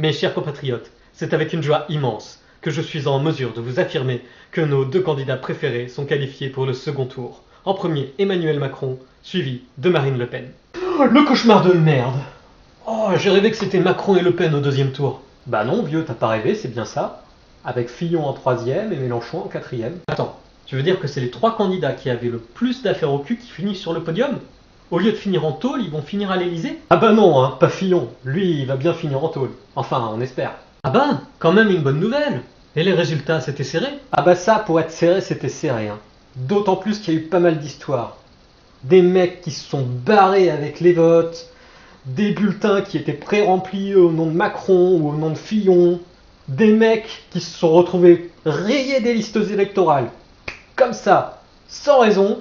Mes chers compatriotes, c'est avec une joie immense que je suis en mesure de vous affirmer que nos deux candidats préférés sont qualifiés pour le second tour. En premier, Emmanuel Macron, suivi de Marine Le Pen. Oh, le cauchemar de merde! Oh, j'ai rêvé que c'était Macron et Le Pen au deuxième tour. Bah non, vieux, t'as pas rêvé, c'est bien ça. Avec Fillon en troisième et Mélenchon en quatrième. Attends, tu veux dire que c'est les trois candidats qui avaient le plus d'affaires au cul qui finissent sur le podium? Au lieu de finir en tôle, ils vont finir à l'Elysée? Ah bah non, hein, pas Fillon. Lui, il va bien finir en tôle. Enfin, on espère. Ah bah, quand même une bonne nouvelle. Et les résultats, c'était serré? Ah bah ça, pour être serré, c'était serré. Hein. D'autant plus qu'il y a eu pas mal d'histoires. Des mecs qui se sont barrés avec les votes, des bulletins qui étaient pré-remplis au nom de Macron ou au nom de Fillon, des mecs qui se sont retrouvés rayés des listes électorales, comme ça, sans raison,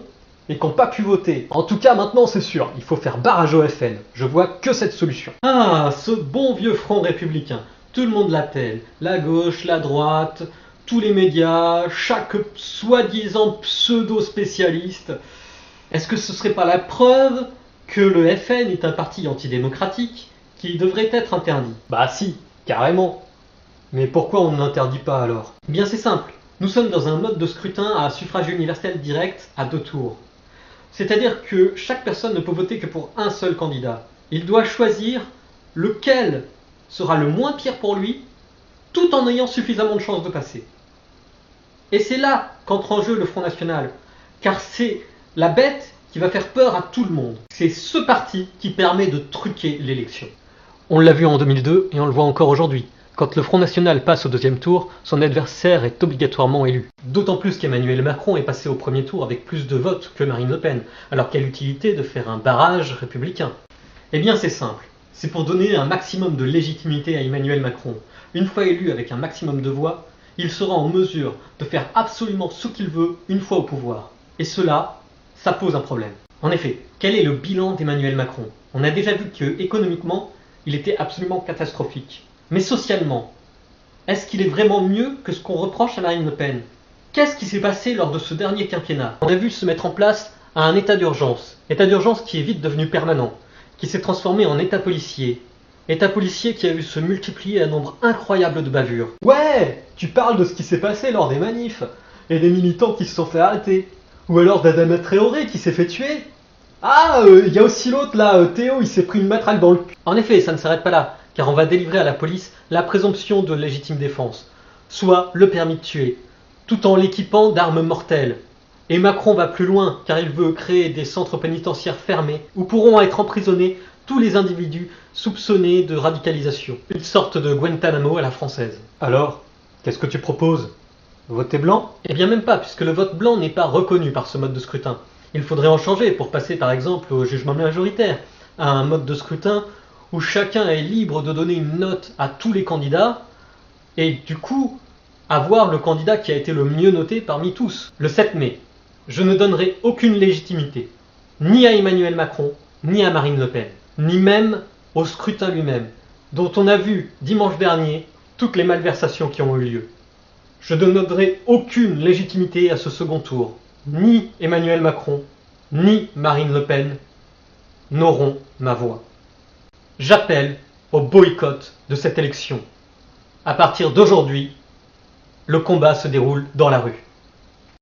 et qui n'ont pas pu voter. En tout cas, maintenant, c'est sûr, il faut faire barrage au FN. Je vois que cette solution. Ah, ce bon vieux front républicain. Tout le monde l'appelle. La gauche, la droite, tous les médias, chaque soi-disant pseudo-spécialiste. Est-ce que ce serait pas la preuve que le FN est un parti antidémocratique qui devrait être interdit? Bah si, carrément. Mais pourquoi on ne l'interdit pas alors? Eh bien c'est simple. Nous sommes dans un mode de scrutin à suffrage universel direct à 2 tours. C'est-à-dire que chaque personne ne peut voter que pour un seul candidat. Il doit choisir lequel sera le moins pire pour lui, tout en ayant suffisamment de chances de passer. Et c'est là qu'entre en jeu le Front National, car c'est la bête qui va faire peur à tout le monde. C'est ce parti qui permet de truquer l'élection. On l'a vu en 2002 et on le voit encore aujourd'hui. Quand le Front National passe au deuxième tour, son adversaire est obligatoirement élu. D'autant plus qu'Emmanuel Macron est passé au premier tour avec plus de votes que Marine Le Pen. Alors quelle utilité de faire un barrage républicain? Eh bien c'est simple, c'est pour donner un maximum de légitimité à Emmanuel Macron. Une fois élu avec un maximum de voix, il sera en mesure de faire absolument ce qu'il veut une fois au pouvoir. Et cela, ça pose un problème. En effet, quel est le bilan d'Emmanuel Macron? On a déjà vu que, économiquement, il était absolument catastrophique. Mais socialement, est-ce qu'il est vraiment mieux que ce qu'on reproche à Marine Le Pen? Qu'est-ce qui s'est passé lors de ce dernier quinquennat? On a vu se mettre en place un état d'urgence qui est vite devenu permanent, qui s'est transformé en état policier qui a vu se multiplier un nombre incroyable de bavures. Ouais, tu parles de ce qui s'est passé lors des manifs, et des militants qui se sont fait arrêter, ou alors d'Adama Traoré qui s'est fait tuer. Ah, il y a aussi l'autre là, Théo, il s'est pris une matraque dans le cul. En effet, ça ne s'arrête pas là, car on va délivrer à la police la présomption de légitime défense, soit le permis de tuer, tout en l'équipant d'armes mortelles. Et Macron va plus loin, car il veut créer des centres pénitentiaires fermés, où pourront être emprisonnés tous les individus soupçonnés de radicalisation. Une sorte de Guantanamo à la française. Alors, qu'est-ce que tu proposes? Voter blanc? Eh bien même pas, puisque le vote blanc n'est pas reconnu par ce mode de scrutin. Il faudrait en changer pour passer par exemple au jugement majoritaire, à un mode de scrutin où chacun est libre de donner une note à tous les candidats, et du coup, avoir le candidat qui a été le mieux noté parmi tous. Le 7 mai, je ne donnerai aucune légitimité, ni à Emmanuel Macron, ni à Marine Le Pen, ni même au scrutin lui-même, dont on a vu dimanche dernier toutes les malversations qui ont eu lieu. Je ne donnerai aucune légitimité à ce second tour. Ni Emmanuel Macron, ni Marine Le Pen n'auront ma voix. J'appelle au boycott de cette élection. À partir d'aujourd'hui, le combat se déroule dans la rue.